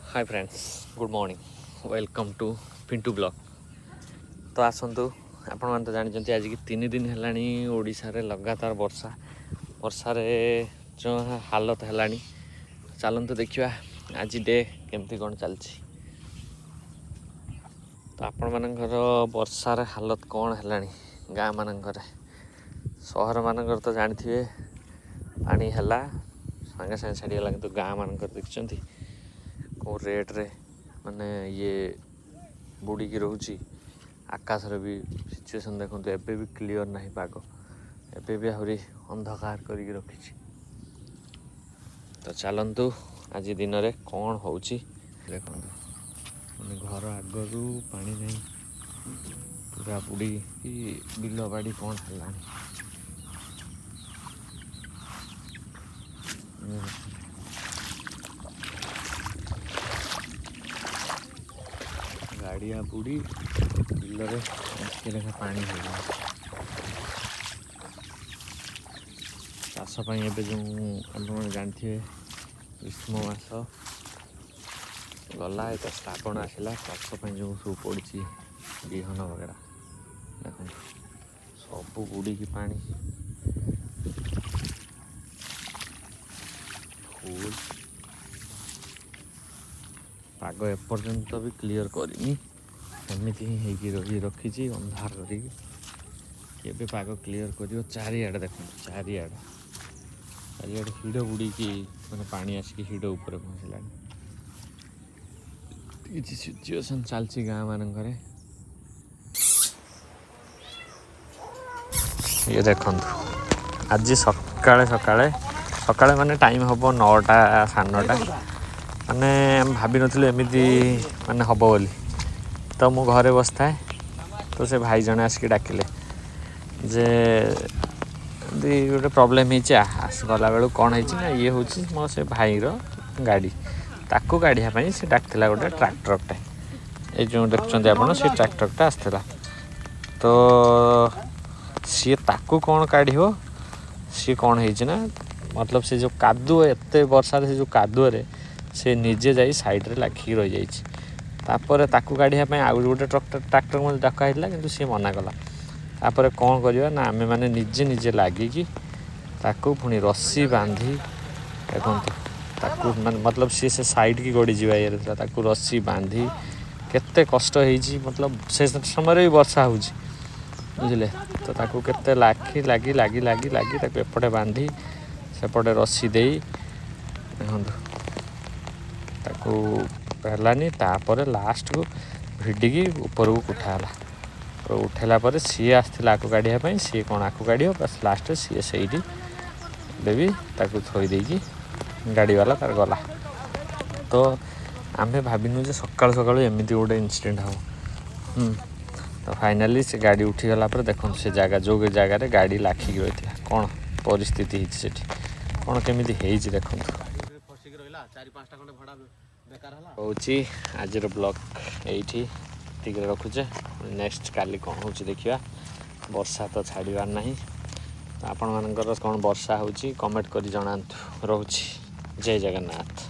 Hi friends, good morning, welcome to Pintu blog. तो आसतु आपण मैंने तो जानते आज कि 3 दिन है ओडिशा रे लगातार वर्षा जो हालत है। चलतु देखा आज डे केमती कौन चलती। तो आपण मानकर वर्षार हालत कौन है गाँ मानकर। सहर मानकर तो जानते पानी है सागे सागे छाड़ीगला, कि गाँ मानकर देखते कौ रेट रे माने ये बुड़ी की रोची। आकाश भी सिचुएसन देखो एबे भी क्लियर नहीं पाग, एबे भी आहरी अंधकार करके रखी। तो चलतु आज दिन में कौन होची देखो। माने घर आगरू पानी नहीं, पूरा बुड़ी की बिल बाड़ी कौन है। गाड़िया बुड़ी बिलरे लेखा पानी हो चाष एवं जो आप जानते ग्रीष्म मास गला तो श्रावण आसला चाष जो सब पड़ी विहन वगैरह देखो सब बुड़ी की पानी फुल पाग एपर्यंत भी क्लियर करनी एमती ही रखी अंधार करके पाग क्लियर कर चारिआडे देखो चारिआडे हिड़ बुड़ी की मैंने पानी आसिक हिड़ उपर पहुँचला। किसी सिचुएसन चलती गाँ मानक ये देखु आज सकाଳେ सकाଳେ माने टाइम हम 9टा 9:30 माने भाभी नथिलु एमिति माने हब बोली। तो मु घरे बसता है तो से भाई जने आसिक डाकिले जे गोटे प्रोब्लेम गला बेलू कौन है ये हूँ मो से भाई गाड़ी ताकू गाड़िया से डाकला गोटे ट्रैक्टरटे ये जो देखते आप से ट्रैक्टरटा आसला। तो सी ताकू कौन काढ़ सी कौन है मतलब से जो कादुओ एत वर्षा से जो कादुओ से निजे जा साइड रे लाखिक रही जापर ताकू काढ़ापी आउ गोटे ट्रैक्टर मत डाकाला कि सी मना कला। तापर कौन करवा ना आमे मैंने निजे निजे लगिकी ताकू पुणी रस्सी बांधी देखो ताकू मतलब सी से साइड की गड़ी जावा ये ताकू रस्सी बांधी केते कष्ट होइछि। मतलब से समय भी वर्षा हो बुझे तो ताकू केते लाखी लगी लगी लगी लगी ताकू एपटे बांधी सेपटे रस्सी दे देखो ताकू पहलानी तापर लास्ट को भिडिकी ऊपर को उठाला। उठेला पर सी आसला आकु काढ़ापी सी कौन आकु काढ़ बस लास्ट सी से भी ताकू थोई देकी गाड़ी वाला तार गला। तो आम भाविनु जे सकाल सकाल एमती गोटे इनसीडेंट हम तो फाइनाली से गाड़ी उठीगला पर देखो से जगह जो जगार गाड़ी लाखिक रही कौन परिस्थिति होती कौन केमी देखो हूँ। आज ब्लॉग ये रखुचे नेक्स्ट काली कौन हो देखा। वर्षा तो छाड़बार ना आपण मानकर कौन वर्षा हो कमेंट कर जनातु। रोची जय जगन्नाथ।